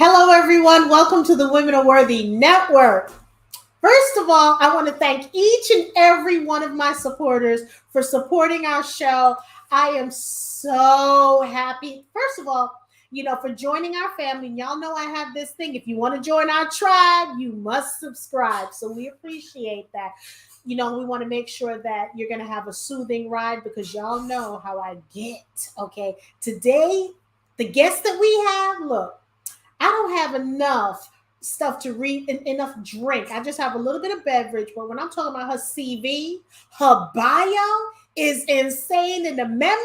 Hello, everyone. Welcome to the Women Are Worthy Network. First of all, I want to thank each and every one of my supporters for supporting our show. I am so happy. First of all, for joining our family. Y'all know I have this thing. If you want to join our tribe, you must subscribe. So we appreciate that. We want to make sure that you're going to have a soothing ride because y'all know how I get. Okay. Today, the guests that we have, look, I don't have enough stuff to read, enough drink. I just have a little bit of beverage. But when I'm talking about her CV, her bio is insane and the membrane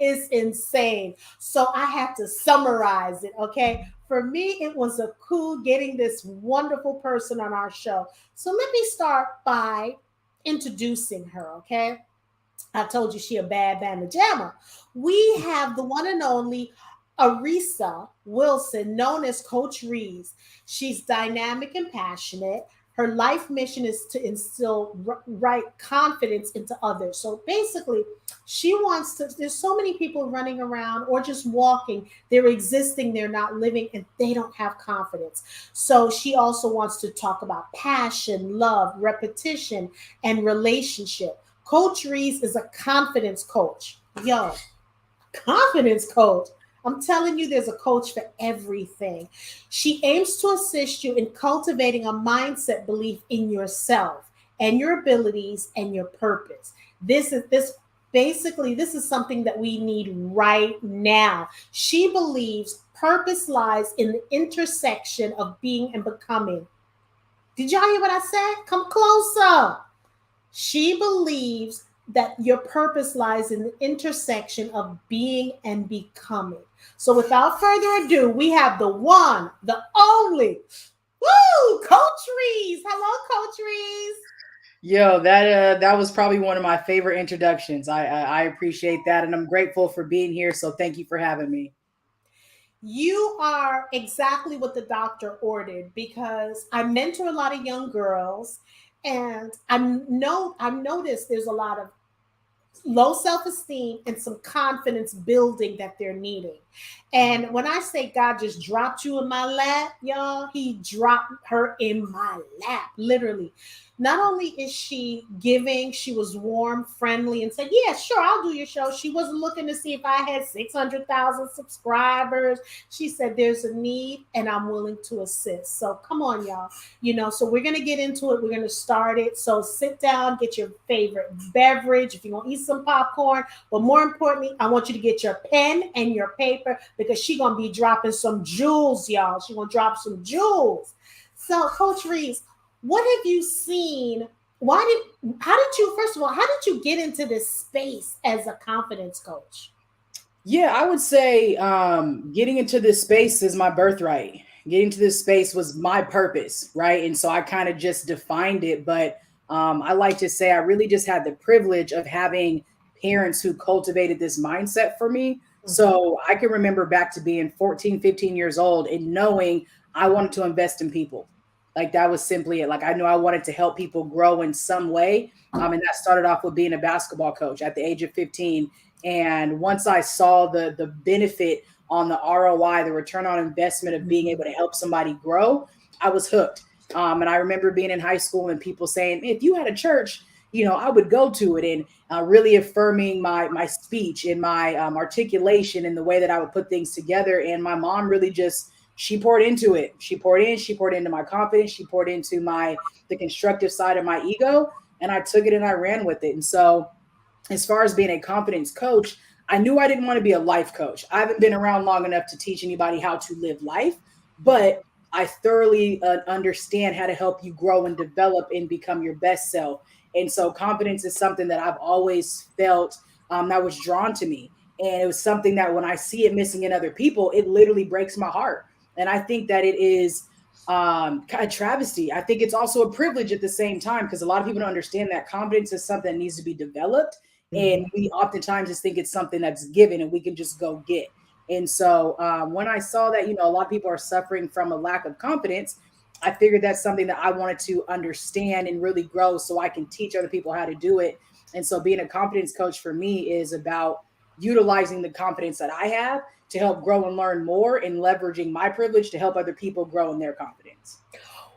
is insane. So I have to summarize it. Okay. For me, it was a cool getting this wonderful person on our show. So let me start by introducing her. Okay. I told you she a bad bama jamma. We have the one and only Ariassa Wilson, known as Coach Rees. She's dynamic and passionate. Her life mission is to instill right confidence into others. So basically, she wants to. There's so many people running around or just walking. They're existing, they're not living, and they don't have confidence. So she also wants to talk about passion, love, repetition, and relationship. Coach Rees is a confidence coach. Yo, confidence coach. I'm telling you, there's a coach for everything. She aims to assist you in cultivating a mindset belief in yourself and your abilities and your purpose. This is something that we need right now. She believes purpose lies in the intersection of being and becoming. Did y'all hear what I said? Come closer. She believes that your purpose lies in the intersection of being and becoming. So without further ado, we have the one, the only, Coach Rees. Hello, Coach Rees. Yo, that was probably one of my favorite introductions. I appreciate that, and I'm grateful for being here. So thank you for having me. You are exactly what the doctor ordered because I mentor a lot of young girls, and I've noticed there's a lot of low self-esteem and some confidence building that they're needing. And when I say God just dropped you in my lap, y'all, he dropped her in my lap, literally. Not only is she giving, she was warm, friendly, and said, yeah, sure, I'll do your show. She wasn't looking to see if I had 600,000 subscribers. She said, there's a need and I'm willing to assist. So come on, y'all. So we're going to get into it. We're going to start it. So sit down, get your favorite beverage. If you're going to eat some popcorn, but more importantly, I want you to get your pen and your paper because she's going to be dropping some jewels, y'all. She's going to drop some jewels. So, Coach Rees, what have you seen? First of all, how did you get into this space as a confidence coach? Yeah, I would say getting into this space is my birthright. Getting to this space was my purpose, right? And so I kind of just defined it. But I like to say I really just had the privilege of having parents who cultivated this mindset for me. Mhm. So I can remember back to being 14, 15 years old and knowing I wanted to invest in people. Like that was simply it. Like I knew I wanted to help people grow in some way. And that started off with being a basketball coach at the age of 15. And once I saw the benefit on the ROI, the return on investment of being able to help somebody grow, I was hooked. And I remember being in high school and people saying, if you had a church, I would go to it, and really affirming my speech and my articulation and the way that I would put things together. And my mom really just she poured into it. She poured into my confidence. She poured into the constructive side of my ego, and I took it and I ran with it. And so as far as being a confidence coach, I knew I didn't want to be a life coach. I haven't been around long enough to teach anybody how to live life, but I thoroughly understand how to help you grow and develop and become your best self. And so confidence is something that I've always felt that was drawn to me. And it was something that when I see it missing in other people, it literally breaks my heart. And I think that it is kind of travesty. I think it's also a privilege at the same time because a lot of people don't understand that confidence is something that needs to be developed. And Mhm. we oftentimes just think it's something that's given and we can just go get. And so when I saw that, a lot of people are suffering from a lack of confidence, I figured that's something that I wanted to understand and really grow so I can teach other people how to do it. And so being a confidence coach for me is about utilizing the confidence that I have to help grow and learn more, and leveraging my privilege to help other people grow in their confidence.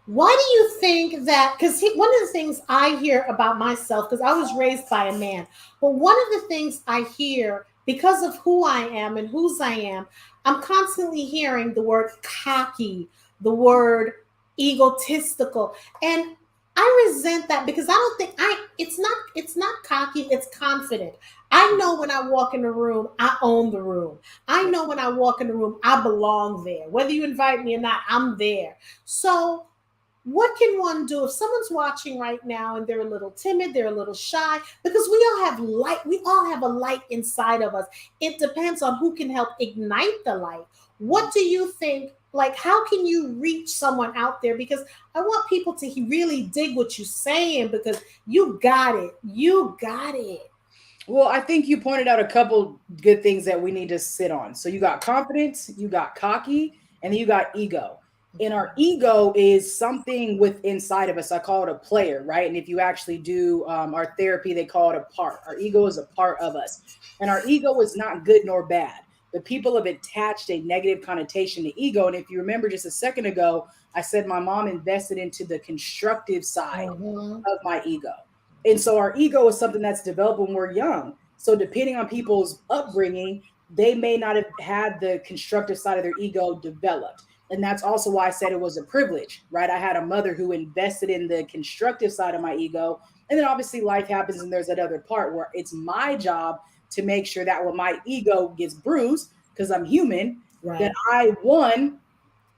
Why do you think that? Because one of the things I hear about myself, because I was raised by a man, but one of the things I hear because of who I am and whose I am, I'm constantly hearing the word cocky, the word egotistical. And I resent that because I don't think it's not cocky, it's confident. I know when I walk in the room, I own the room. I know when I walk in the room, I belong there. Whether you invite me or not, I'm there. So what can one do if someone's watching right now and they're a little timid, they're a little shy? Because we all have a light inside of us. It depends on who can help ignite the light. What do you think? Like, how can you reach someone out there? Because I want people to really dig what you're saying, because you got it. You got it. Well, I think you pointed out a couple good things that we need to sit on. So you got confidence, you got cocky, and then you got ego. And our ego is something with inside of us. I call it a player, right? And if you actually do our therapy, they call it a part. Our ego is a part of us, and our ego is not good nor bad. But people have attached a negative connotation to ego. And if you remember just a second ago, I said my mom invested into the constructive side Mhm. of my ego. And so our ego is something that's developed when we're young. So depending on people's upbringing, they may not have had the constructive side of their ego developed. And that's also why I said it was a privilege, right? I had a mother who invested in the constructive side of my ego. And then obviously life happens and there's that other part where it's my job to make sure that when my ego gets bruised, because I'm human, that Right. I, one,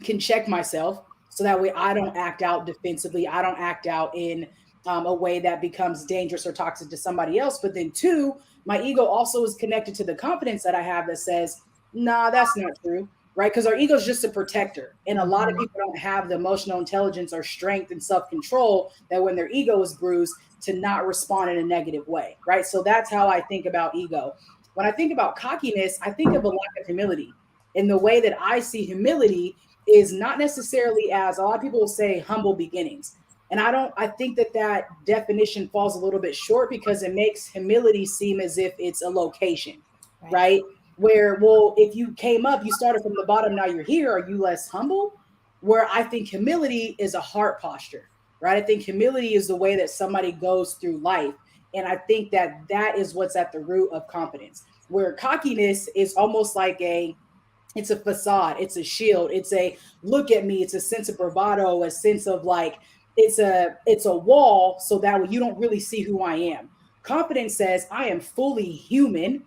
can check myself so that way I don't act out defensively. I don't act out in a way that becomes dangerous or toxic to somebody else. But then, two, my ego also is connected to the confidence that I have that says, nah, that's not true. Right. Because our ego is just a protector. And a lot of Mhm. people don't have the emotional intelligence or strength and self control that when their ego is bruised, to not respond in a negative way. Right. So that's how I think about ego. When I think about cockiness, I think of a lack of humility. In the way that I see humility is not necessarily, as a lot of people will say, humble beginnings. And I think that that definition falls a little bit short because it makes humility seem as if it's a location, Right. right? Where, well, if you came up, you started from the bottom, now you're here, are you less humble? Where I think humility is a heart posture, right? I think humility is the way that somebody goes through life. And I think that that is what's at the root of confidence, where cockiness is almost like it's a facade, it's a shield, it's a look at me, it's a sense of bravado, a sense of like it's a wall so that way you don't really see who I am. Confidence says I am fully human,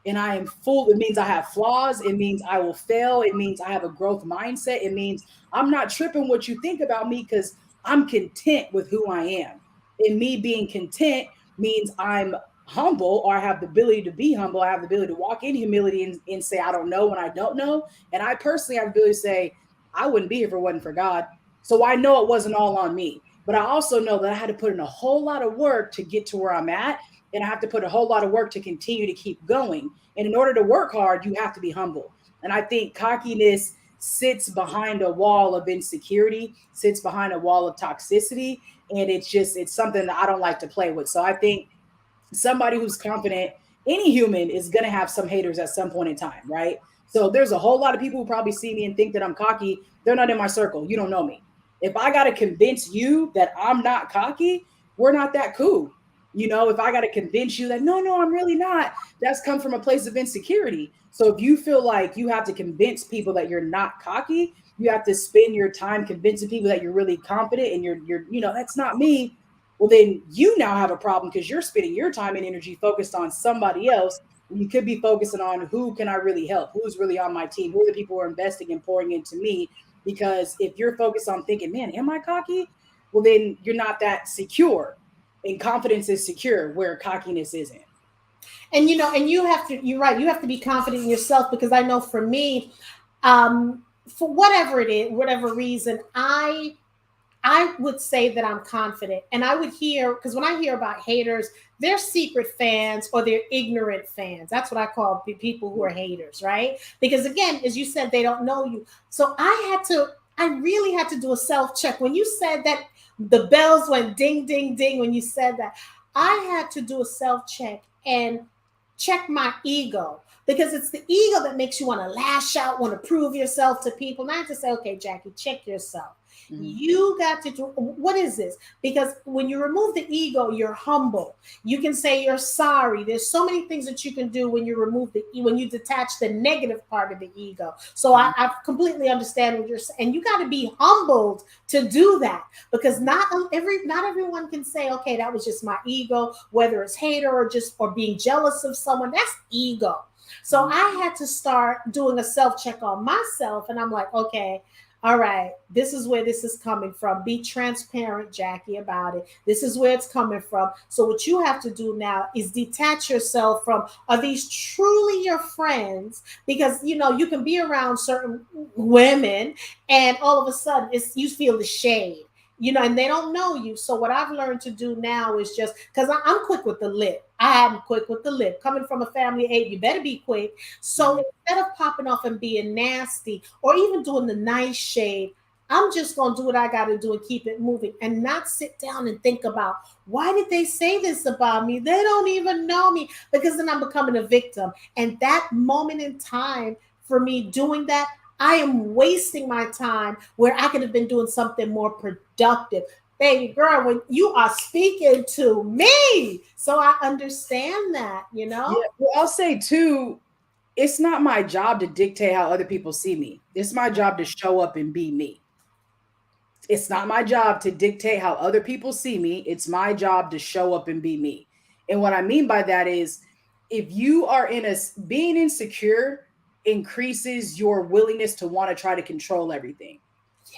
and I am full. It means I have flaws. It means I will fail. It means I have a growth mindset. It means I'm not tripping what you think about me because I'm content with who I am. And me being content means I'm humble, or I have the ability to be humble. I have the ability to walk in humility and say, I don't know when I don't know. And I personally have the ability to say, I wouldn't be here if it wasn't for God. So I know it wasn't all on me. But I also know that I had to put in a whole lot of work to get to where I'm at, and I have to put a whole lot of work to continue to keep going. And in order to work hard, you have to be humble. And I think cockiness sits behind a wall of insecurity, sits behind a wall of toxicity. And it's something that I don't like to play with. So I think somebody who's confident, any human is going to have some haters at some point in time, right? So there's a whole lot of people who probably see me and think that I'm cocky. They're not in my circle. You don't know me. If I got to convince you that I'm not cocky, we're not that cool. If I got to convince you that no, I'm really not, that's come from a place of insecurity. So if you feel like you have to convince people that you're not cocky, you have to spend your time convincing people that you're really confident and that's not me. Well, then you now have a problem because you're spending your time and energy focused on somebody else. You could be focusing on who can I really help? Who's really on my team? Who are the people who are investing and pouring into me? Because if you're focused on thinking, man, am I cocky? Well, then you're not that secure. And confidence is secure where cockiness isn't. And and you're right, you have to be confident in yourself, because I know for me, for whatever it is, whatever reason, I would say that I'm confident. And I would hear, because when I hear about haters, they're secret fans or they're ignorant fans. That's what I call people who are haters, right? Because again, as you said, they don't know you. So I really had to do a self check. When you said that, the bells went ding, ding, ding when you said that. I had to do a self check and check my ego, because it's the ego that makes you want to lash out, want to prove yourself to people, not to say, okay, Jackie, check yourself. You got to do, what is this? Because when you remove the ego, you're humble. You can say you're sorry. There's so many things that you can do when you remove when you detach the negative part of the ego. So I completely understand what you're saying. And you got to be humbled to do that, because not everyone can say, okay, that was just my ego, whether it's hater or being jealous of someone. That's ego. So I had to start doing a self-check on myself, and I'm like, okay, all right, this is where this is coming from. Be transparent, Jackie, about it. This is where it's coming from. So what you have to do now is detach yourself from, are these truly your friends? Because, you can be around certain women and all of a sudden you feel the shade. And they don't know you. So what I've learned to do now is just, because I'm quick with the lip. I am quick with the lip. Coming from a family of 8, you better be quick. So instead of popping off and being nasty or even doing the nice shade, I'm just going to do what I got to do and keep it moving, and not sit down and think about, why did they say this about me? They don't even know me, because then I'm becoming a victim. And that moment in time for me doing that, I am wasting my time where I could have been doing something more productive. Baby girl, when you are speaking to me, so I understand that. Yeah, well, I'll say too, it's not my job to dictate how other people see me. It's my job to show up and be me. It's not my job to dictate how other people see me. It's my job to show up and be me. And what I mean by that is, if you are being insecure increases your willingness to want to try to control everything.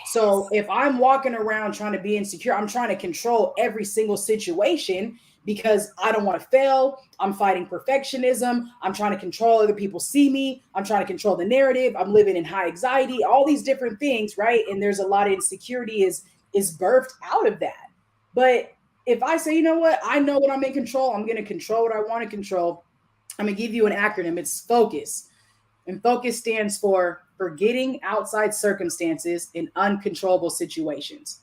So if I'm walking around trying to be insecure, I'm trying to control every single situation because I don't want to fail. I'm fighting perfectionism. I'm trying to control other people see me. I'm trying to control the narrative. I'm living in high anxiety, all these different things, right? And there's a lot of insecurity is birthed out of that. But if I say, you know what, I know what I'm in control, I'm going to control what I want to control. I'm going to give you an acronym. It's FOCUS. And FOCUS stands for forgetting outside circumstances in uncontrollable situations.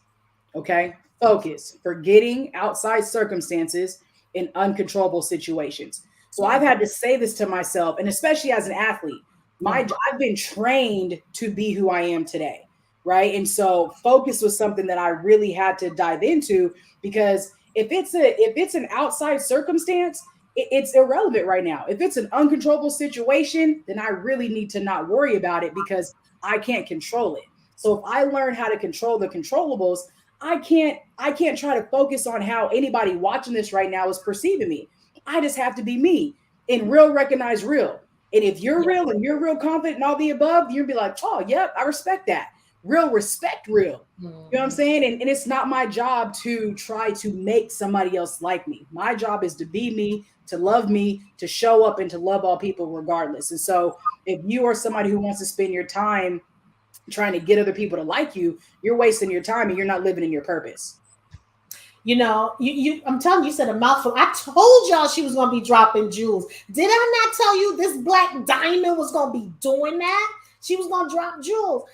Okay? Focus, forgetting outside circumstances in uncontrollable situations. So I've had to say this to myself, and especially as an athlete, I've been trained to be who I am today, right? And so focus was something that I really had to dive into, because if it's an outside circumstance, it's irrelevant right now. If it's an uncontrollable situation, then I really need to not worry about it because I can't control it. So if I learn how to control the controllables, I can't try to focus on how anybody watching this right now is perceiving me. I just have to be me, and real recognize real. And if you're real and you're real confident and all the above, you'll be like, oh, yep, I respect that. Real respect real. You know what I'm saying? And it's not my job to try to make somebody else like me. My job is to be me, to love me, to show up, and to love all people regardless. And so if you are somebody who wants to spend your time trying to get other people to like you, you're wasting your time and you're not living in your purpose. I'm telling you, you said a mouthful. I told y'all she was going to be dropping jewels. Did I not tell you this black diamond was going to be doing that? She was going to drop jewels.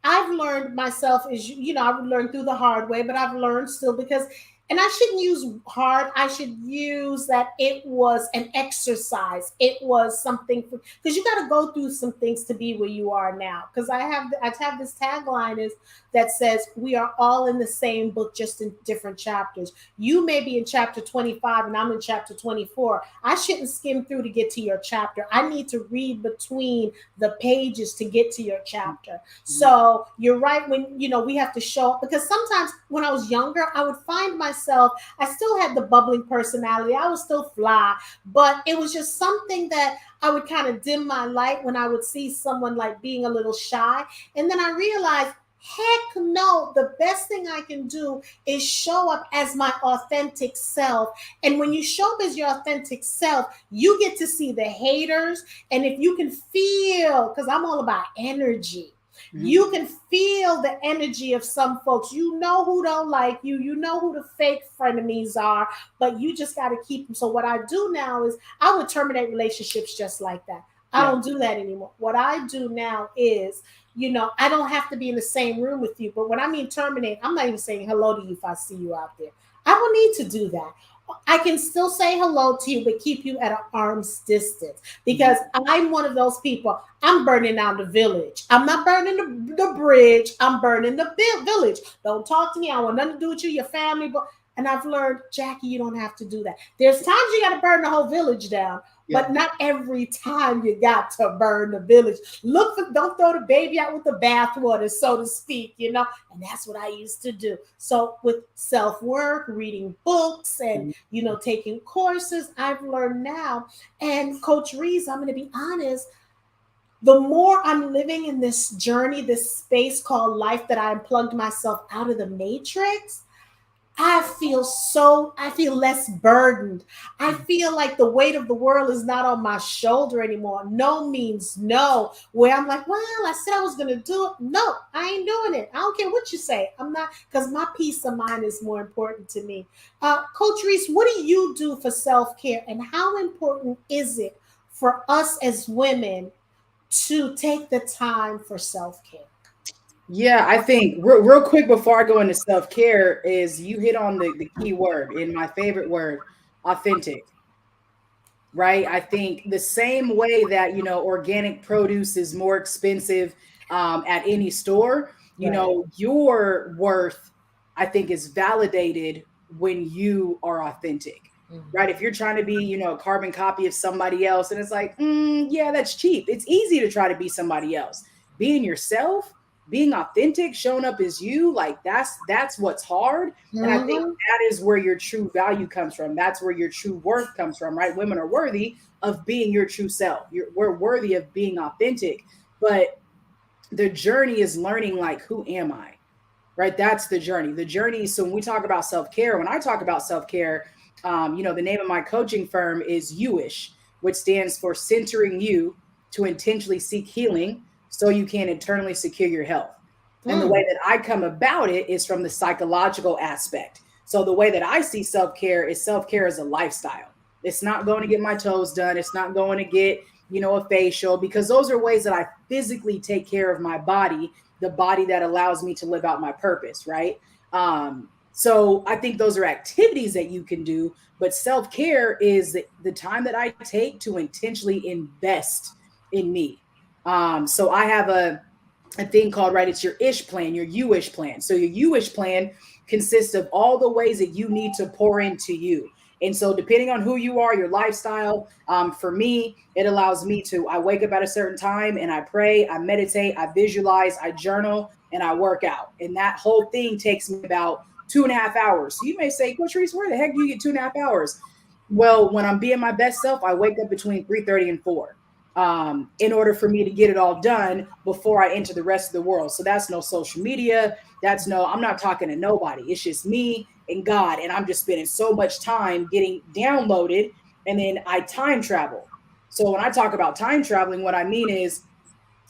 I've learned myself I've learned through the hard way, but I've learned still because, and I shouldn't use hard. I should use that it was an exercise. It was something, because you got to go through some things to be where you are now. Because I have this tagline that says we are all in the same book, just in different chapters. You may be in chapter 25 and I'm in chapter 24. I shouldn't skim through to get to your chapter. I need to read between the pages to get to your chapter. So you're right, when we have to show up, because sometimes when I was younger, I would find myself, I still had the bubbling personality, I was still fly, but it was just something that I would kind of dim my light when I would see someone like being a little shy. And then I realized, heck no, the best thing I can do is show up as my authentic self. And when you show up as your authentic self, you get to see the haters. And if you can feel, because I'm all about energy, you can feel the energy of some folks. You know who don't like you. You know who the fake frenemies are, but you just got to keep them. So what I do now is I would terminate relationships just like that. I don't do that anymore. What I do now is, I don't have to be in the same room with you. But when I mean terminate, I'm not even saying hello to you if I see you out there. I don't need to do that. I can still say hello to you, but keep you at an arm's distance because I'm one of those people. I'm burning down the village. I'm not burning the bridge. I'm burning the village. Don't talk to me. I want nothing to do with you, your family. But and I've learned, Jackie, you don't have to do that. There's times you got to burn the whole village down, Yeah. but not every time you got to burn the village. Look for, don't throw the baby out with the bathwater, so to speak, you know. And that's what I used to do. So with self work, reading books, and taking courses, I've learned now. And Coach Rees, I'm going to be honest. The more I'm living in this journey, this space called life, that I unplugged myself out of the matrix, I feel less burdened. I feel like the weight of the world is not on my shoulder anymore. No means no. Where I'm like, well, I said I was going to do it. No, I ain't doing it. I don't care what you say. I'm not, because my peace of mind is more important to me. Coach Rees, what do you do for self-care, and how important is it for us as women to take the time for self-care? Yeah, I think real quick before I go into self care, is you hit on the key word, in my favorite word, authentic. Right? I think the same way that, organic produce is more expensive at any store, Right. your worth, I think, is validated when you are authentic. Right? If you're trying to be, a carbon copy of somebody else, and it's like, yeah, that's cheap. It's easy to try to be somebody else. Being yourself, being authentic, showing up as you, like that's what's hard. And I think Mm-hmm. that is where your true value comes from. That's where your true worth comes from, right? Women are worthy of being your true self. We're worthy of being authentic. But the journey is learning, like, who am I? Right? That's the journey. The journey. So when we talk about self care, when I talk about self care, the name of my coaching firm is Youish, which stands for centering you to intentionally seek healing so you can internally secure your health. And the way Mm. that I come about it is from the psychological aspect. So the way that I see self care as a lifestyle. It's not going to get my toes done. It's not going to get, a facial, because those are ways that I physically take care of my body, the body that allows me to live out my purpose, right? So I think those are activities that you can do, but self care is the time that I take to intentionally invest in me. So I have a thing called, right, it's your ish plan, your you-ish plan. So your you-ish plan consists of all the ways that you need to pour into you. And so depending on who you are, your lifestyle, for me, it allows me to, I wake up at a certain time and I pray, I meditate, I visualize, I journal, and I work out. And that whole thing takes me about 2.5 hours. So you may say, Coach Rees, where the heck do you get 2.5 hours? Well, when I'm being my best self, I wake up between 3:30 and 4, in order for me to get it all done before I enter the rest of the world. So that's no social media. I'm not talking to nobody. It's just me and God. And I'm just spending so much time getting downloaded. And then I time travel. So when I talk about time traveling, what I mean is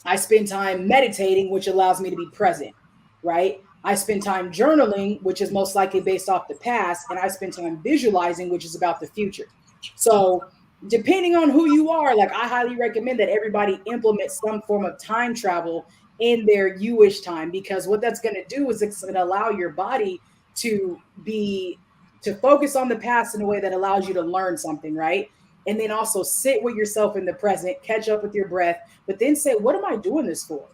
I spend time meditating, which allows me to be present, right? I spend time journaling, which is most likely based off the past, and I spend time visualizing, which is about the future. So, depending on who you are, like, I highly recommend that everybody implement some form of time travel in their you-ish time, because what that's going to do is it's going to allow your body to be to focus on the past in a way that allows you to learn something, right? And then also sit with yourself in the present, catch up with your breath, but then say, what am I doing this for?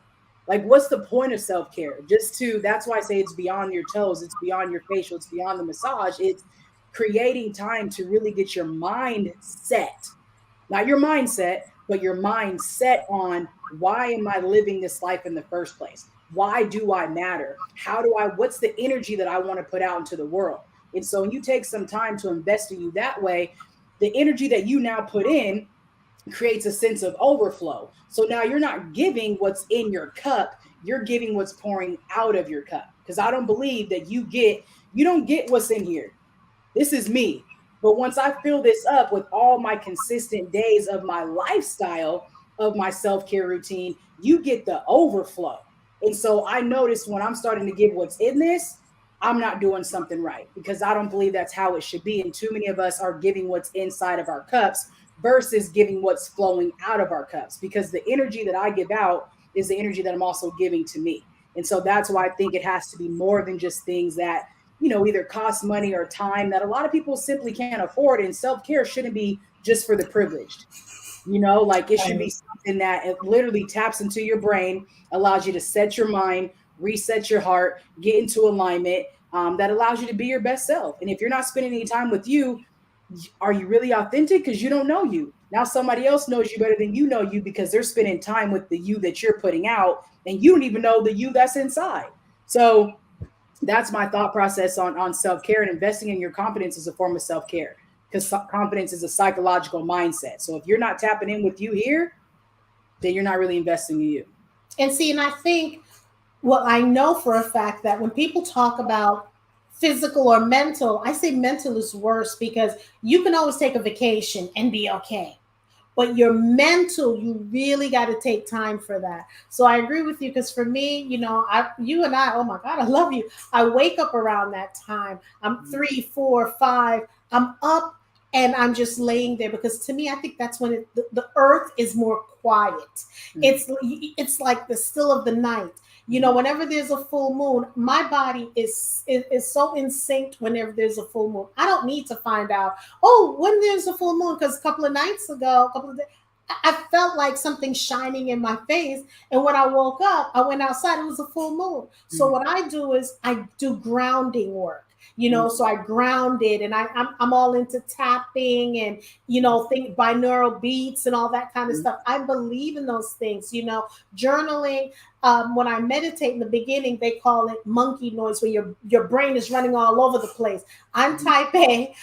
Like, what's the point of self care? That's why I say it's beyond your toes, it's beyond your facial, it's beyond the massage. It's creating time to really get your mind set, not your mindset, but your mind set on, why am I living this life in the first place? Why do I matter? What's the energy that I want to put out into the world? And so when you take some time to invest in you that way, the energy that you now put in creates a sense of overflow. So now you're not giving what's in your cup, you're giving what's pouring out of your cup. Because I don't believe that you don't get what's in here. This is me. But once I fill this up with all my consistent days of my lifestyle, of my self care routine, you get the overflow. And so I noticed when I'm starting to give what's in this, I'm not doing something right, because I don't believe that's how it should be. And too many of us are giving what's inside of our cups versus giving what's flowing out of our cups, because the energy that I give out is the energy that I'm also giving to me. And so that's why I think it has to be more than just things that either cost money or time that a lot of people simply can't afford. And self-care shouldn't be just for the privileged. Like it should be Right. something that it literally taps into your brain, allows you to set your mind, reset your heart, get into alignment, that allows you to be your best self. And if you're not spending any time with you, are you really authentic? Because you don't know you. Now somebody else knows you better than you know you because they're spending time with the you that you're putting out, and you don't even know the you that's inside. So that's my thought process on self-care, and investing in your confidence is a form of self-care, because confidence is a psychological mindset. So if you're not tapping in with you here, then you're not really investing in you. And see, and I think, well, I know for a fact that when people talk about physical or mental, I say mental is worse because you can always take a vacation and be okay. But your mental, you really got to take time for that. So I agree with you because for me, you and I, oh my God, I love you. I wake up around that time. I'm 3, 4, 5. I'm up and I'm just laying there because to me, I think that's when the earth is more quiet. Mm-hmm. It's like the still of the night. Whenever there's a full moon, my body is so in sync. Whenever there's a full moon, I don't need to find out, oh, when there's a full moon, because a couple of nights ago, a couple of days, I felt like something shining in my face. And when I woke up, I went outside, it was a full moon. So what I do is I do grounding work. So I grounded and I'm all into tapping and, think binaural beats and all that kind of stuff. I believe in those things, journaling. When I meditate in the beginning, they call it monkey noise, where your brain is running all over the place. I'm type A,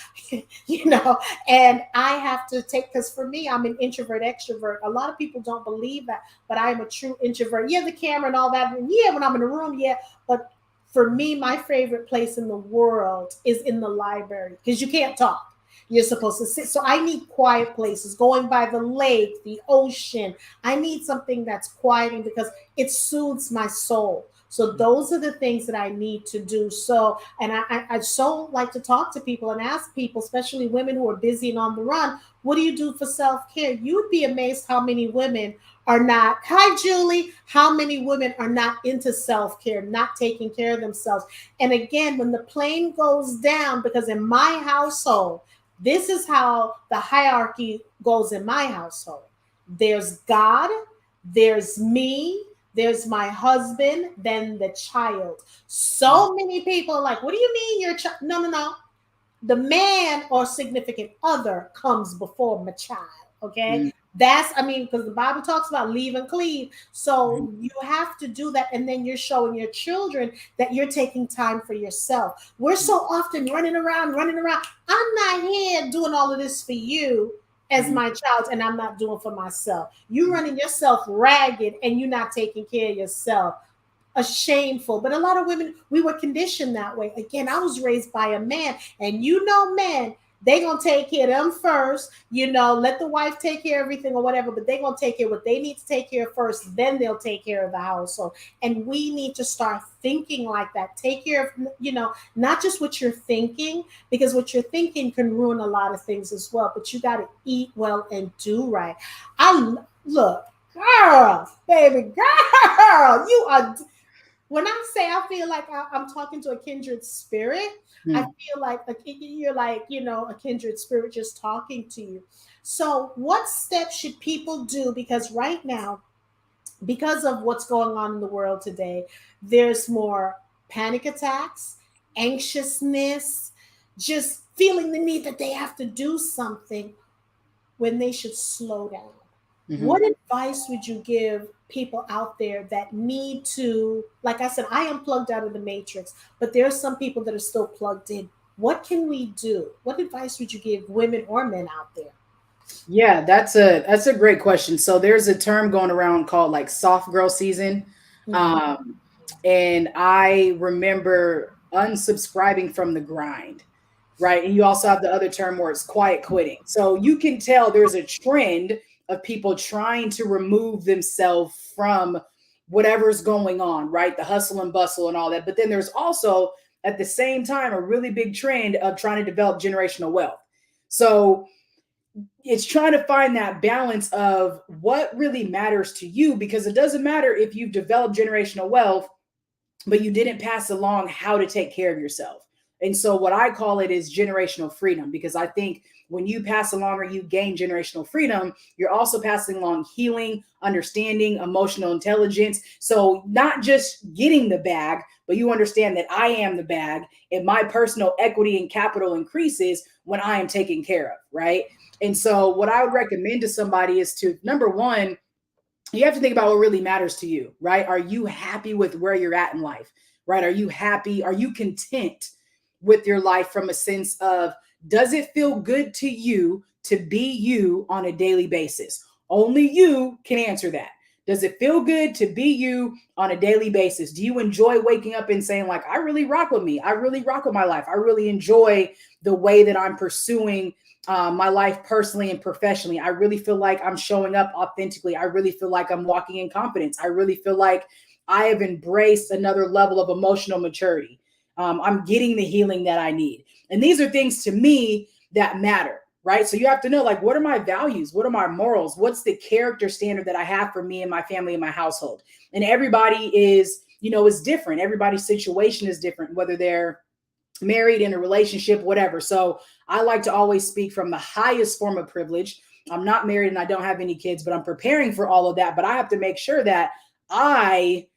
and I have to take, because for me, I'm an introvert extrovert. A lot of people don't believe that, but I am a true introvert. Yeah, the camera and all that, and yeah, when I'm in a room, yeah, but for me, my favorite place in the world is in the library because you can't talk. You're supposed to sit. So I need quiet places, going by the lake, the ocean. I need something that's quieting because it soothes my soul. So those are the things that I need to do. So, and I so like to talk to people and ask people, especially women who are busy and on the run, what do you do for self-care? You would be amazed how many women are not, hi Julie, how many women are not into self-care, not taking care of themselves. And again, when the plane goes down, because in my household, this is how the hierarchy goes in my household. There's God, there's me, there's my husband, then the child. So many people are like, what do you mean your child? No, no, no. The man or significant other comes before my child. Okay. Because the Bible talks about leave and cleave. So you have to do that. And then you're showing your children that you're taking time for yourself. We're so often running around, running around. I'm not here doing all of this for you as my child, and I'm not doing for myself. You running yourself ragged and you're not taking care of yourself. A shameful, but a lot of women, we were conditioned that way. Again, I was raised by a man, and men, they gonna take care of them first, let the wife take care of everything or whatever, but they gonna take care of what they need to take care of first, then they'll take care of the household. And we need to start thinking like that. Take care of, not just what you're thinking, because what you're thinking can ruin a lot of things as well, but you got to eat well and do right. Look, girl, baby girl, you are, when I say I feel like I'm talking to a kindred spirit, I feel like you're like, a kindred spirit just talking to you. So, what steps should people do? Because right now, because of what's going on in the world today, there's more panic attacks, anxiousness, just feeling the need that they have to do something when they should slow down. Mm-hmm. What advice would you give people out there that need to, like I said, I am plugged out of the matrix, but there are some people that are still plugged in. What can we do? What advice would you give women or men out there? Yeah, that's a great question. So there's a term going around called like soft girl season. Mhm. Um, and I remember unsubscribing from the grind, right? And you also have the other term where it's quiet quitting. So you can tell there's a trend of people trying to remove themselves from whatever's going on, right? The hustle and bustle and all that. But then there's also at the same time a really big trend of trying to develop generational wealth. So it's trying to find that balance of what really matters to you, because it doesn't matter if you've developed generational wealth but you didn't pass along how to take care of yourself. And so what I call it is generational freedom, because I think when you pass along or you gain generational freedom, you're also passing along healing, understanding, emotional intelligence. So not just getting the bag, but you understand that I am the bag, and my personal equity and capital increases when I am taken care of, right? And so what I would recommend to somebody is to, number one, you have to think about what really matters to you, right? Are you happy with where you're at in life, right? Are you happy? Are you content with your life from a sense of, does it feel good to you to be you on a daily basis? Only you can answer that. Does it feel good to be you on a daily basis? Do you enjoy waking up and saying, like, I really rock with me? I really rock with my life. I really enjoy the way that I'm pursuing my life personally and professionally. I really feel like I'm showing up authentically. I really feel like I'm walking in confidence. I really feel like I have embraced another level of emotional maturity. I'm getting the healing that I need. And these are things to me that matter, right? So you have to know, like, what are my values? What are my morals? What's the character standard that I have for me and my family and my household? And everybody is different. Everybody's situation is different, whether they're married, in a relationship, whatever. So I like to always speak from the highest form of privilege. I'm not married and I don't have any kids, but I'm preparing for all of that. But I have to make sure that I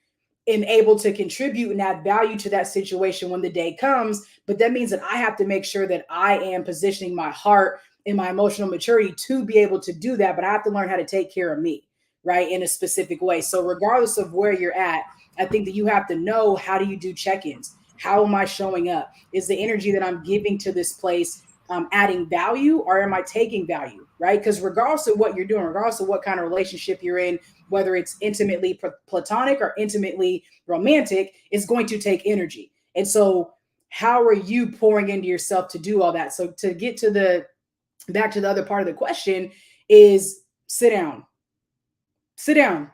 am able to contribute and add value to that situation when the day comes. But that means that I have to make sure that I am positioning my heart and my emotional maturity to be able to do that. But I have to learn how to take care of me, right, in a specific way. So regardless of where you're at, I think that you have to know, how do you do check-ins? How am I showing up? Is the energy that I'm giving to this place adding value, or am I taking value, right? Because regardless of what you're doing, regardless of what kind of relationship you're in, whether it's intimately platonic or intimately romantic, it's going to take energy. And so how are you pouring into yourself to do all that? So to get to back to the other part of the question is, sit down. Sit down.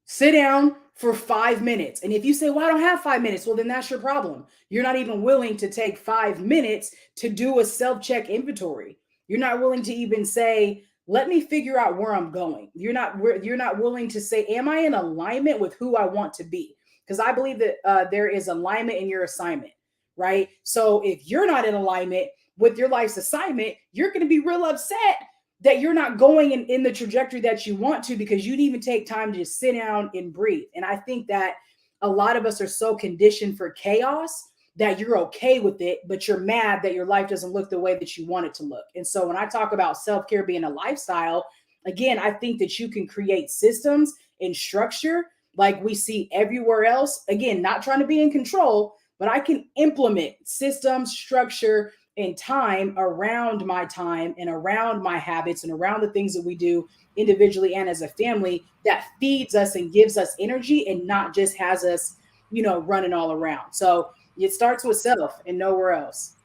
Sit down for 5 minutes. And if you say, well, I don't have 5 minutes, well, then that's your problem. You're not even willing to take 5 minutes to do a self-check inventory. You're not willing to even say, let me figure out where I'm going. You're not willing to say, am I in alignment with who I want to be? Because I believe that there is alignment in your assignment, right? So if you're not in alignment with your life's assignment, you're going to be real upset that you're not going in the trajectory that you want to, because you didn't even take time to just sit down and breathe. And I think that a lot of us are so conditioned for chaos that you're okay with it, but you're mad that your life doesn't look the way that you want it to look. And so when I talk about self-care being a lifestyle, again, I think that you can create systems and structure like we see everywhere else. Again, not trying to be in control, but I can implement systems, structure, and time around my time and around my habits and around the things that we do individually and as a family that feeds us and gives us energy, and not just has us, running all around. So it starts with self and nowhere else.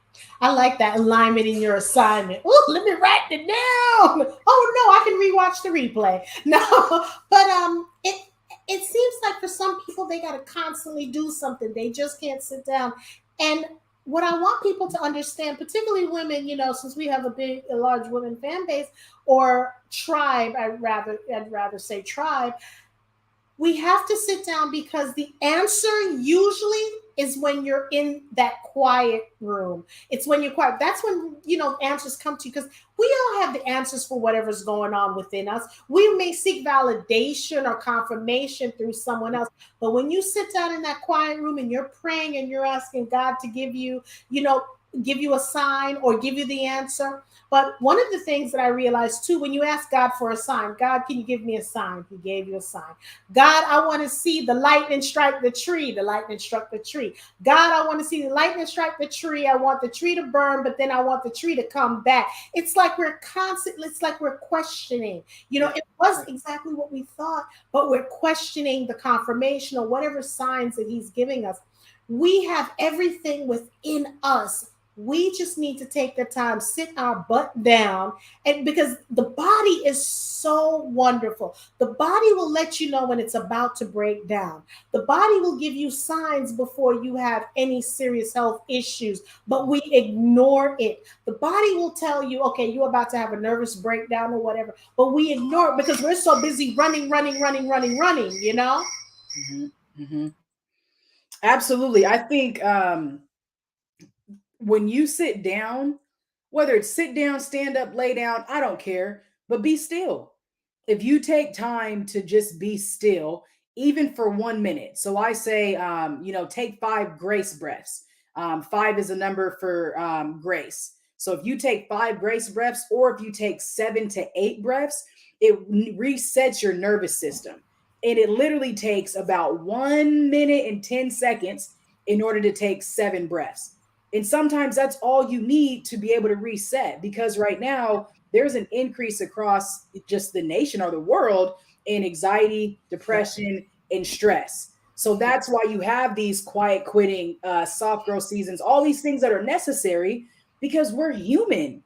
I like that alignment in your assignment. Oh, let me write it down. Oh no, I can rewatch the replay. No, but it seems like for some people they got to constantly do something. They just can't sit down. And what I want people to understand, particularly women, since we have a large women fan base or tribe, I'd rather say tribe, we have to sit down because the answer usually is when you're in that quiet room. It's when you're quiet. That's when, answers come to you, because we all have the answers for whatever's going on within us. We may seek validation or confirmation through someone else. But when you sit down in that quiet room and you're praying and you're asking God to give you a sign or give you the answer. But one of the things that I realized too, when you ask God for a sign, God, can you give me a sign? He gave you a sign. God, I want to see the lightning strike the tree. The lightning struck the tree. God, I want to see the lightning strike the tree. I want the tree to burn, but then I want the tree to come back. It's like it's like we're questioning. It wasn't exactly what we thought, but we're questioning the confirmation or whatever signs that He's giving us. We have everything within us. We just need to take the time, sit our butt down, and because the body is so wonderful. The body will let you know when it's about to break down. The body will give you signs before you have any serious health issues, but we ignore it. The body will tell you, okay, you're about to have a nervous breakdown or whatever, but we ignore it because we're so busy running, Mm-hmm. Mm-hmm. Absolutely. I think when you sit down, whether it's sit down, stand up, lay down, I don't care, but be still. If you take time to just be still, even for 1 minute. So I say, take 5 grace breaths. Five is a number for grace. So if you take 5 grace breaths, or if you take 7 to 8 breaths, it resets your nervous system. And it literally takes about 1 minute and 10 seconds in order to take 7 breaths. And sometimes that's all you need to be able to reset, because right now there's an increase across just the nation or the world in anxiety, depression, and stress. So that's why you have these quiet quitting, soft growth seasons, all these things that are necessary, because we're human.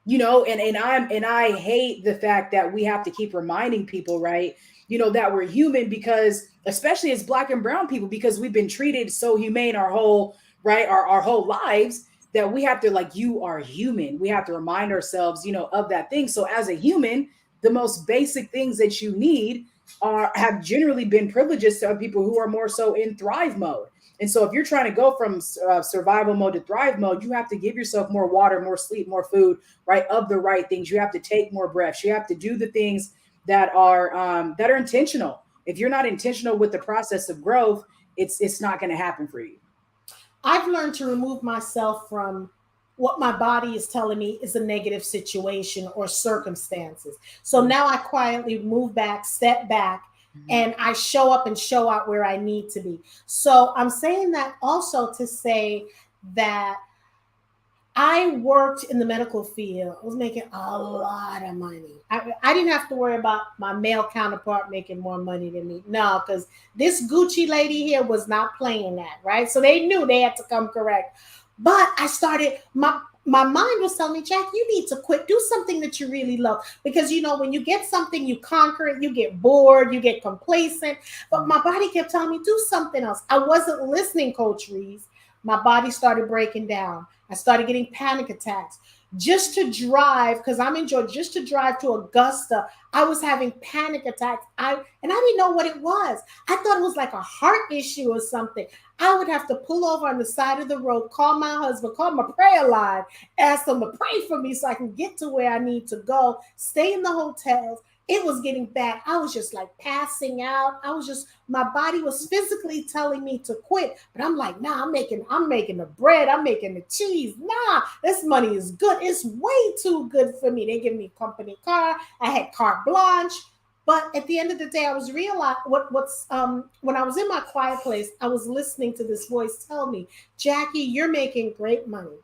And I hate the fact that we have to keep reminding people, right, that we're human, because especially as black and brown people, because we've been treated so humane our whole, right, our whole lives, that we have to, like, you are human. We have to remind ourselves, of that thing. So as a human, the most basic things that you need have generally been privileges to people who are more so in thrive mode. And so if you're trying to go from survival mode to thrive mode, you have to give yourself more water, more sleep, more food, right? Of the right things. You have to take more breaths. You have to do the things that are intentional. If you're not intentional with the process of growth, it's not going to happen for you. I've learned to remove myself from what my body is telling me is a negative situation or circumstances. So now I quietly move back, step back, Mhm. and I show up and show out where I need to be. So I'm saying that also to say that I worked in the medical field. I was making a lot of money. I didn't have to worry about my male counterpart making more money than me. No, because this Gucci lady here was not playing that, right? So they knew they had to come correct. But I started, my mind was telling me, Jack, you need to quit. Do something that you really love. Because, when you get something, you conquer it, you get bored, you get complacent. But my body kept telling me, do something else. I wasn't listening, Coach Rees. My body started breaking down. I started getting panic attacks. Just to drive, because I'm in Georgia, just to drive to Augusta, I was having panic attacks. And I didn't know what it was. I thought it was like a heart issue or something. I would have to pull over on the side of the road, call my husband, call my prayer line, ask them to pray for me so I can get to where I need to go, stay in the hotels. It was getting bad. I was just like passing out. My body was physically telling me to quit. But I'm like, nah, I'm making the bread, I'm making the cheese. Nah, this money is good. It's way too good for me. They give me a company car. I had carte blanche. But at the end of the day, I was realizing when I was in my quiet place, I was listening to this voice tell me, Jackie, you're making great money.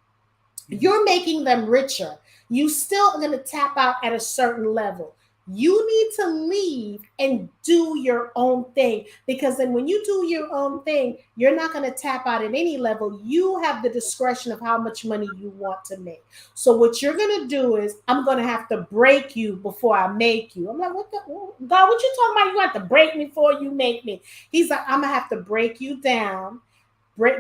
You're making them richer. You still are going to tap out at a certain level. You need to leave and do your own thing, because then when you do your own thing, you're not going to tap out at any level. You have the discretion of how much money you want to make. So what you're going to do is, I'm going to have to break you before I make you. I'm like, God, what you talking about? You have to break me before you make me. He's like, I'm going to have to break you down,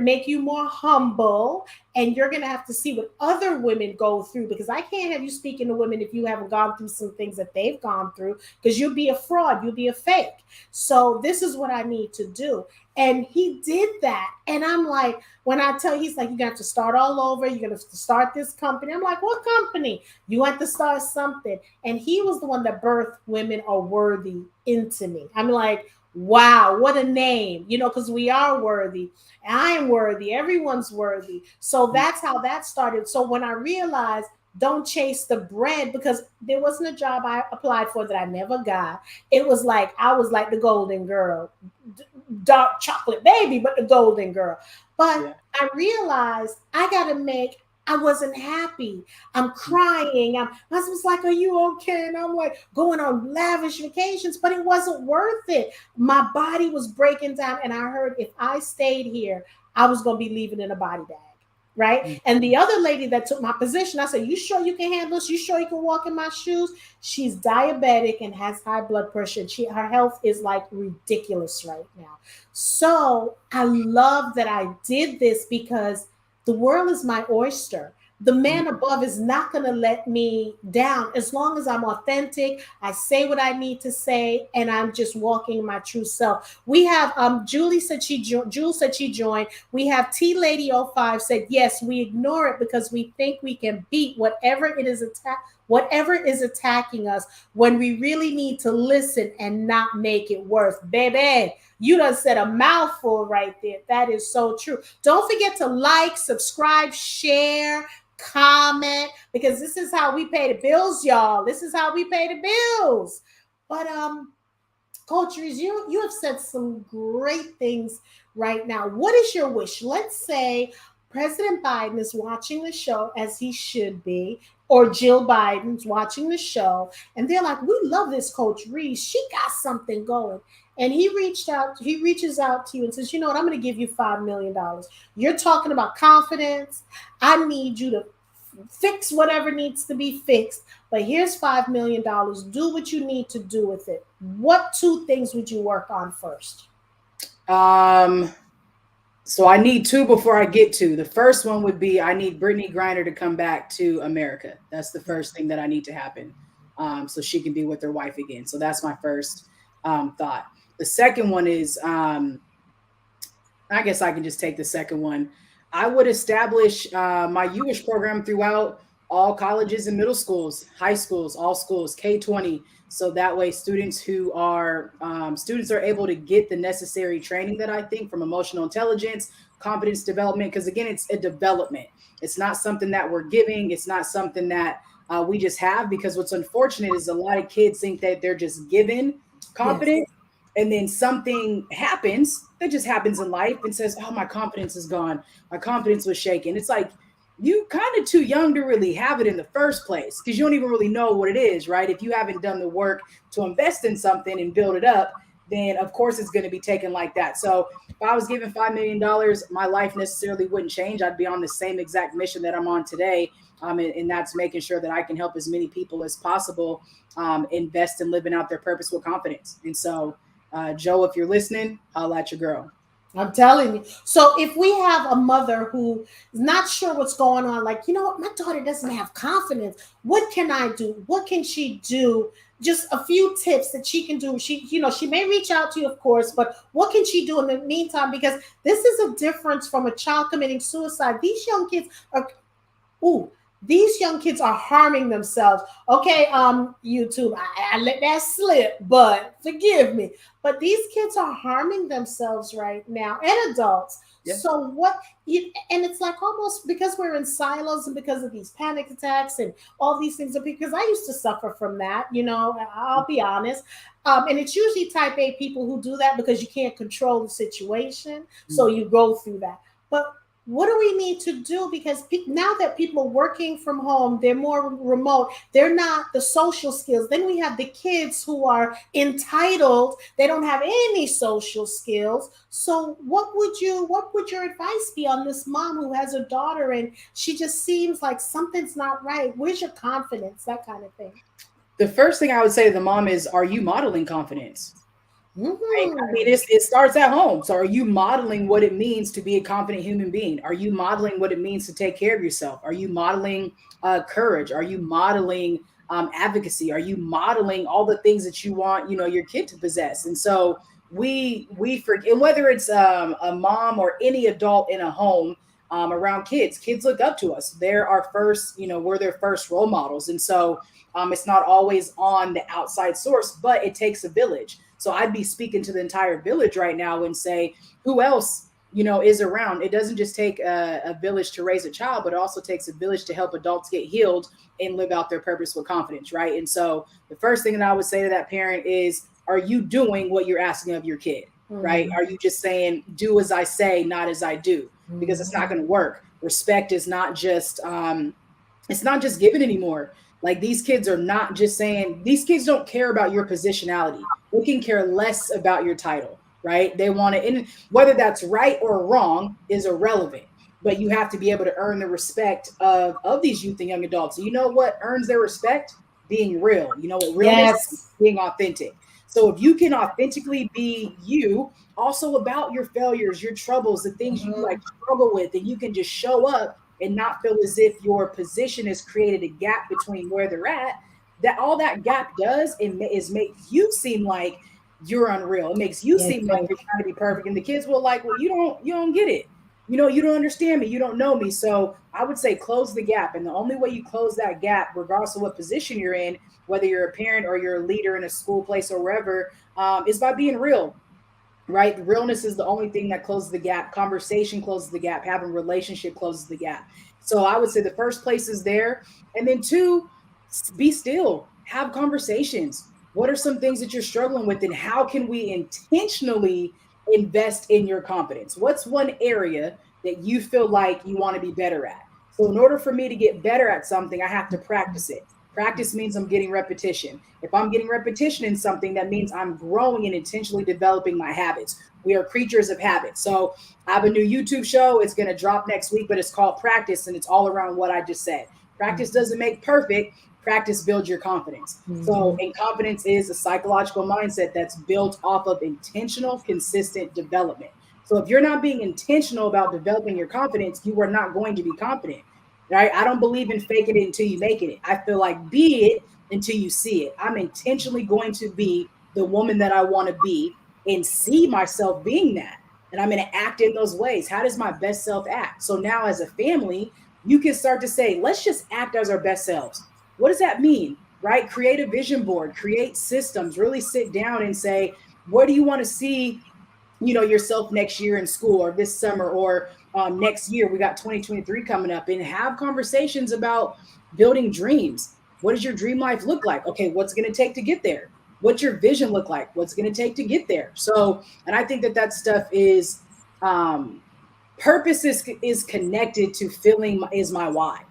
make you more humble, and you're going to have to see what other women go through, because I can't have you speaking to women if you haven't gone through some things that they've gone through, because you'll be a fraud, you'll be a fake. So this is what I need to do. And he did that. And I'm like, when I tell you, he's like, you're going to have to start all over. You're going to have to start this company. I'm like, what company? You have to start something. And he was the one that birthed Women Are Worthy into me. I'm like, wow, what a name, because we are worthy. I'm worthy. Everyone's worthy. So that's how that started. So when I realized, don't chase the bread, because there wasn't a job I applied for that I never got. It was like I was like the golden girl, dark chocolate baby, but the golden girl. But Yeah. I realized I got to make. I wasn't happy. I'm crying. My husband's like, "Are you okay?" And I'm like, going on lavish vacations, but it wasn't worth it. My body was breaking down, and I heard if I stayed here, I was going to be leaving in a body bag. Right. And the other lady that took my position, I said, "You sure you can handle this? You sure you can walk in my shoes?" She's diabetic and has high blood pressure. Her health is like ridiculous right now. So I love that I did this, because the world is my oyster. The man above is not going to let me down as long as I'm authentic. I say what I need to say, and I'm just walking my true self. We have Jules said she joined. We have T Lady 05 said yes. We ignore it because we think we can beat whatever is attacking us, when we really need to listen and not make it worse. Baby, you done said a mouthful right there. That is so true. Don't forget to like, subscribe, share, comment, because this is how we pay the bills, y'all. This is how we pay the bills. But Coach Rees, you have said some great things right now. What is your wish? Let's say President Biden is watching the show, as he should be, or Jill Biden's watching the show, and they're like, "We love this Coach Rees. She got something going." And he reaches out to you and says, "You know what? I'm going to give you $5 million. You're talking about confidence. I need you to fix whatever needs to be fixed. But here's $5 million. Do what you need to do with it." What two things would you work on first? So I need two before I get to. The first one would be I need Brittany Griner to come back to America. That's the first thing that I need to happen, so she can be with her wife again. So that's my first thought. The second one is, I guess I can just take the second one. I would establish my U.S. program throughout all colleges and middle schools, high schools, all schools, K-20. So that way students are able to get the necessary training that I think from emotional intelligence, confidence development, because again, it's a development. It's not something that we're giving. It's not something that we just have, because what's unfortunate is a lot of kids think that they're just given confidence. Yes. And then something happens that just happens in life and says, "Oh, my confidence is gone. My confidence was shaken." It's like, you kind of too young to really have it in the first place, because you don't even really know what it is, right? If you haven't done the work to invest in something and build it up, then of course it's going to be taken like that. So if I was given $5 million, my life necessarily wouldn't change. I'd be on the same exact mission that I'm on today. And that's making sure that I can help as many people as possible invest in living out their purpose with confidence. And so, Joe, if you're listening, holla at your girl. I'm telling you. So if we have a mother who is not sure what's going on, like, you know what, my daughter doesn't have confidence. What can I do? What can she do? Just a few tips that she can do. She may reach out to you, of course, but what can she do in the meantime? Because this is a difference from a child committing suicide. These young kids are harming themselves. Okay, YouTube, I let that slip, but forgive me. But these kids are harming themselves right now, and adults. Yeah. So and it's like almost because we're in silos and because of these panic attacks and all these things, because I used to suffer from that, I'll be honest. And it's usually type A people who do that because you can't control the situation. Mm-hmm. So you go through that. But what do we need to do? Because now that people are working from home, they're more remote. They're not the social skills. Then we have the kids who are entitled. They don't have any social skills. So what would your advice be on this mom who has a daughter and she just seems like something's not right? Where's your confidence? That kind of thing. The first thing I would say to the mom is, are you modeling confidence? Mm-hmm. Right? I mean, it starts at home. So are you modeling what it means to be a confident human being? Are you modeling what it means to take care of yourself? Are you modeling courage? Are you modeling advocacy? Are you modeling all the things that you want, your kid to possess? And so we forget, whether it's a mom or any adult in a home around kids look up to us. They're our first, we're their first role models. And so it's not always on the outside source, but it takes a village. So I'd be speaking to the entire village right now and say, who else, is around? It doesn't just take a village to raise a child, but it also takes a village to help adults get healed and live out their purpose with confidence, right? And so the first thing that I would say to that parent is, are you doing what you're asking of your kid, right? Are you just saying, do as I say, not as I do? Because it's not going to work. Respect is not just, it's not just given anymore. Like, these kids are not just saying, these kids don't care about your positionality. They can care less about your title, right? They want to, and whether that's right or wrong is irrelevant, but you have to be able to earn the respect of these youth and young adults. You know what earns their respect? Being real. You know what realness is? Being authentic. So if you can authentically be you, also about your failures, your troubles, the things you like struggle with, and you can just show up and not feel as if your position has created a gap between where they're at. That all that gap does is make you seem like you're unreal. It makes you seem like you're trying to be perfect, and the kids will like, well, you don't get it. You don't understand me. You don't know me. So I would say close the gap, and the only way you close that gap, regardless of what position you're in, whether you're a parent or you're a leader in a school place or wherever, is by being real, right? Realness is the only thing that closes the gap. Conversation closes the gap. Having relationship closes the gap. So I would say the first place is there. And then two, be still, have conversations. What are some things that you're struggling with, and how can we intentionally invest in your confidence? What's one area that you feel like you want to be better at? So in order for me to get better at something, I have to practice it. Practice means I'm getting repetition. If I'm getting repetition in something, that means I'm growing and intentionally developing my habits. We are creatures of habit. So I have a new YouTube show. It's going to drop next week, but it's called Practice, and it's all around what I just said. Practice doesn't make perfect. Practice builds your confidence. So, and confidence is a psychological mindset that's built off of intentional, consistent development. So if you're not being intentional about developing your confidence, you are not going to be confident. Right? I don't believe in faking it until you make it. I feel like be it until you see it. I'm intentionally going to be the woman that I want to be and see myself being that. And I'm going to act in those ways. How does my best self act? So now, as a family, you can start to say, let's just act as our best selves. What does that mean? Right? Create a vision board, create systems, really sit down and say, where do you want to see yourself next year in school, or this summer, or next year? We got 2023 coming up, and have conversations about building dreams. What does your dream life look like? Okay, what's going to take to get there? What's your vision look like? What's going to take to get there? So, and I think that stuff is purpose is connected to feeling is my why.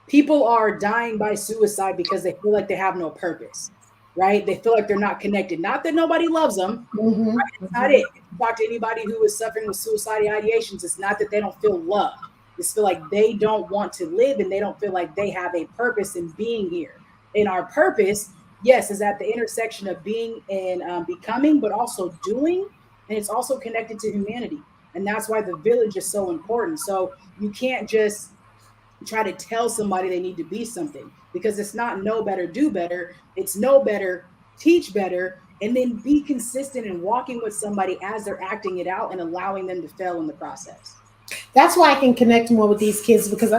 People are dying by suicide because they feel like they have no purpose, right? They feel like they're not connected. Not that nobody loves them, right? It's not it. If you talk to anybody who is suffering with suicidal ideations, it's not that they don't feel loved. It's feel like they don't want to live, and they don't feel like they have a purpose in being here. And our purpose, yes, is at the intersection of being and becoming, but also doing. And it's also connected to humanity. And that's why the village is so important. So you can't just try to tell somebody they need to be something, because it's not know better, do better. It's know better, teach better, and then be consistent in walking with somebody as they're acting it out and allowing them to fail in the process. That's why I can connect more with these kids, because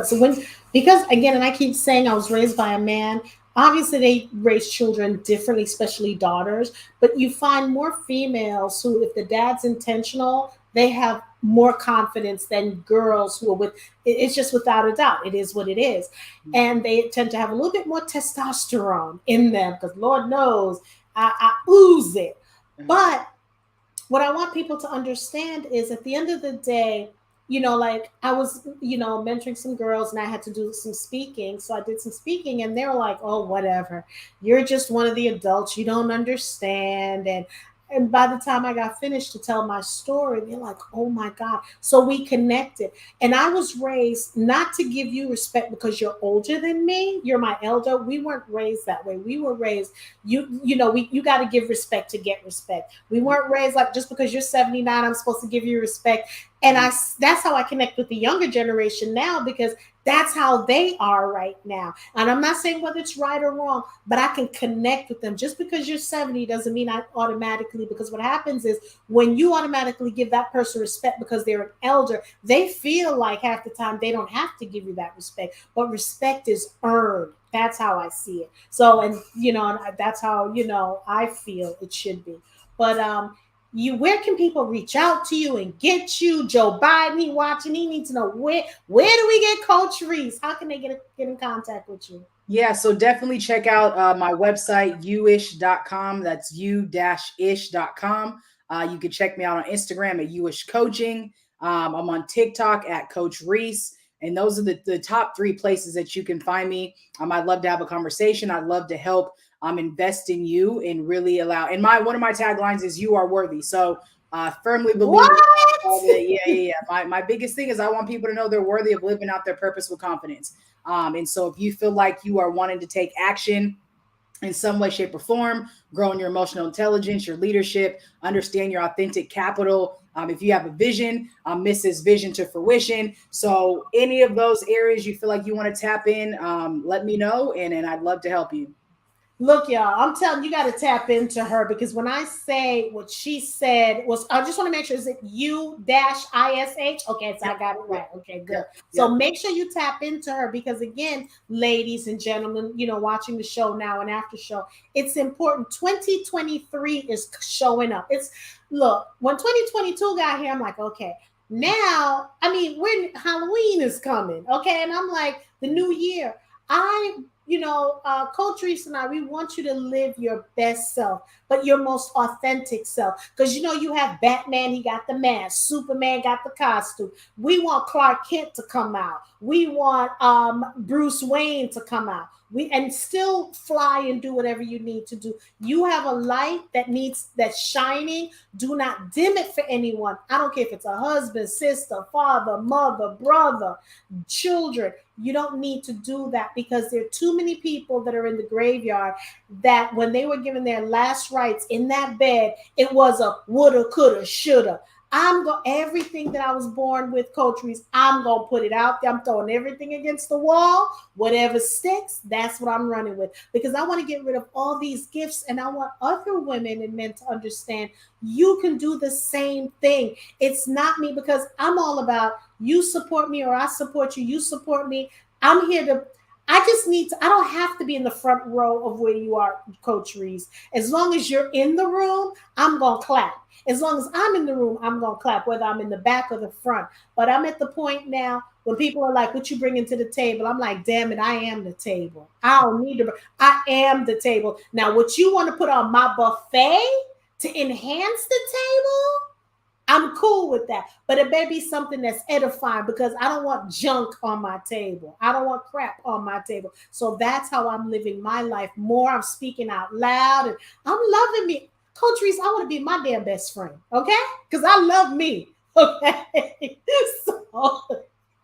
because again, and I keep saying I was raised by a man. Obviously, they raise children differently, especially daughters. But you find more females who, if the dad's intentional, they have more confidence than girls who are with. It's just without a doubt. It is what it is, and they tend to have a little bit more testosterone in them, because Lord knows I ooze it. But what I want people to understand is, at the end of the day, like I was, mentoring some girls, and I had to do some speaking. So I did some speaking, and they were like, oh, whatever. You're just one of the adults. You don't understand. And by the time I got finished to tell my story, they're like, oh my God. So we connected. And I was raised not to give you respect because you're older than me. You're my elder. We weren't raised that way. We were raised, you got to give respect to get respect. We weren't raised like, just because you're 79, I'm supposed to give you respect. And that's how I connect with the younger generation now, because that's how they are right now. And I'm not saying whether it's right or wrong, but I can connect with them. Just because you're 70 doesn't mean I automatically, because what happens is when you automatically give that person respect because they're an elder, they feel like half the time they don't have to give you that respect, but respect is earned. That's how I see it. So, and that's how, I feel it should be. But where can people reach out to you and get you? Joe Biden, he watching, he needs to know where do we get Coach Rees? How can they get in contact with you? Yeah, so definitely check out my website, uish.com. That's u-ish.com. You can check me out on Instagram at uish coaching. I'm on TikTok at Coach Rees. And those are the top 3 places that you can find me. I'd love to have a conversation. I'd love to help invest in you and really allow. And one of my taglines is "You are worthy." So firmly believe. Yeah. My biggest thing is I want people to know they're worthy of living out their purpose with confidence. And so if you feel like you are wanting to take action in some way, shape, or form, growing your emotional intelligence, your leadership, understand your authentic capital, If you have a vision, Mrs. Vision to Fruition. So any of those areas you feel like you want to tap in, let me know, and I'd love to help you. Look, y'all, I'm telling you, got to tap into her because when I say what she said was, I just want to make sure, is it U-ISH? Okay, so I got it right. Okay, good. Yep. So Yep. make sure you tap into her because, again, ladies and gentlemen, watching the show now and after show, it's important. 2023 is showing up. Look, when 2022 got here, I'm like, okay, now, I mean, when Halloween is coming, okay, and I'm like, the new year. Coach Rees and I, we want you to live your best self, but your most authentic self. Because you have Batman, he got the mask, Superman got the costume. We want Clark Kent to come out. We want Bruce Wayne to come out. And still fly and do whatever you need to do. You have a light that's shining. Do not dim it for anyone. I don't care if it's a husband, sister, father, mother, brother, children. You don't need to do that because there are too many people that are in the graveyard that when they were given their last rites in that bed, it was a woulda, coulda, shoulda. Everything that I was born with, Coach Rees, I'm gonna put it out there. I'm throwing everything against the wall. Whatever sticks, that's what I'm running with. Because I want to get rid of all these gifts, and I want other women and men to understand you can do the same thing. It's not me because I'm all about you support me or I support you. You support me. I'm here to. I don't have to be in the front row of where you are, Coach Rees. As long as you're in the room, I'm gonna clap. As long as I'm in the room, I'm going to clap, whether I'm in the back or the front. But I'm at the point now when people are like, what you bringing to the table? I'm like, damn it, I am the table. I don't need to. I am the table. Now, what you want to put on my buffet to enhance the table, I'm cool with that. But it better be something that's edifying because I don't want junk on my table. I don't want crap on my table. So that's how I'm living my life more. I'm speaking out loud and I'm loving me. Coach Rees, I want to be my damn best friend, okay? Because I love me, okay? So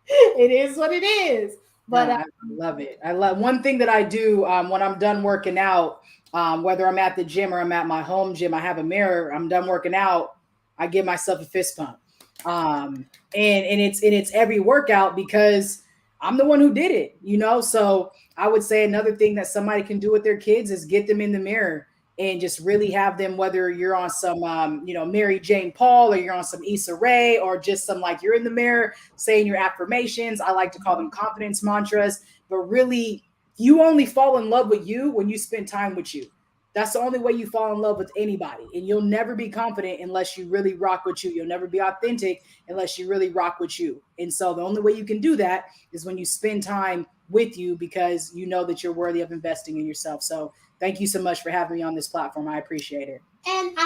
it is what it is. But No, I love it. I love one thing that I do when I'm done working out, whether I'm at the gym or I'm at my home gym, I have a mirror. I'm done working out. I give myself a fist pump, and it's every workout because I'm the one who did it. So I would say another thing that somebody can do with their kids is get them in the mirror and just really have them, whether you're on some, Mary Jane Paul or you're on some Issa Rae or just some like you're in the mirror saying your affirmations. I like to call them confidence mantras, but really you only fall in love with you when you spend time with you. That's the only way you fall in love with anybody. And you'll never be confident unless you really rock with you. You'll never be authentic unless you really rock with you. And so the only way you can do that is when you spend time with you because you know that you're worthy of investing in yourself. So thank you so much for having me on this platform. I appreciate it. And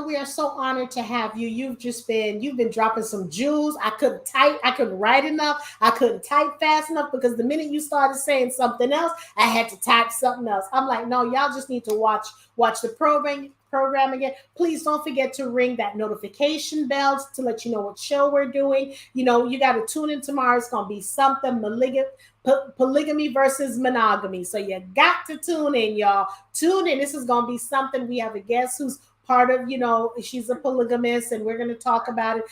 we are so honored to have you. You've been dropping some jewels. I couldn't write enough. I couldn't type fast enough because the minute you started saying something else, I had to type something else. I'm like, no, y'all just need to watch the program again. Please don't forget to ring that notification bell to let you know what show we're doing. You got to tune in tomorrow. It's gonna be something polygamy versus monogamy. So you got to tune in, y'all. Tune in. This is gonna be something. We have a guest who's part of, she's a polygamist, and we're going to talk about it.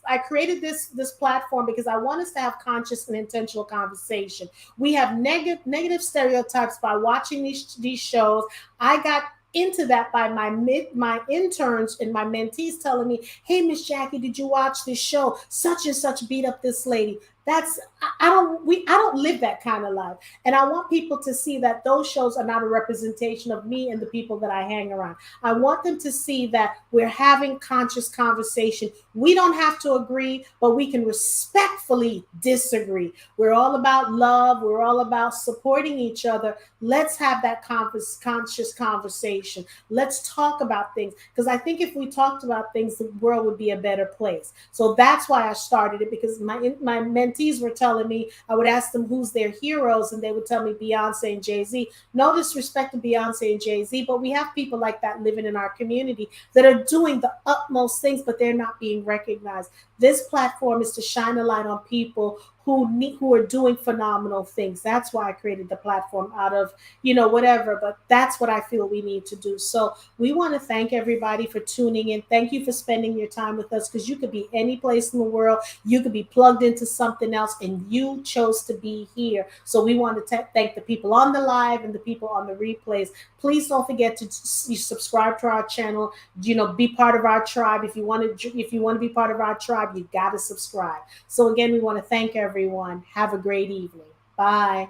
I created this platform because I want us to have conscious and intentional conversation. We have negative stereotypes by watching these shows. I got into that by my interns and my mentees telling me, hey, Miss Jackie, did you watch this show? Such and such beat up this lady. I don't live that kind of life. And I want people to see that those shows are not a representation of me and the people that I hang around. I want them to see that we're having conscious conversation. We don't have to agree, but we can respectfully disagree. We're all about love. We're all about supporting each other. Let's have that conscious conversation. Let's talk about things. Because I think if we talked about things, the world would be a better place. So that's why I started it, because my mentees were telling me, I would ask them who's their heroes, and they would tell me Beyonce and Jay-Z. No disrespect to Beyonce and Jay-Z, but we have people like that living in our community that are doing the utmost things, but they're not being recognized. This platform is to shine a light on people who are doing phenomenal things. That's why I created the platform, out of, whatever, but that's what I feel we need to do. So we want to thank everybody for tuning in. Thank you for spending your time with us, because you could be any place in the world. You could be plugged into something else, and you chose to be here. So we want to thank the people on the live and the people on the replays. Please don't forget to subscribe to our channel. Be part of our tribe. If you want to be part of our tribe, you got to subscribe. So again, we want to thank everyone. Have a great evening. Bye.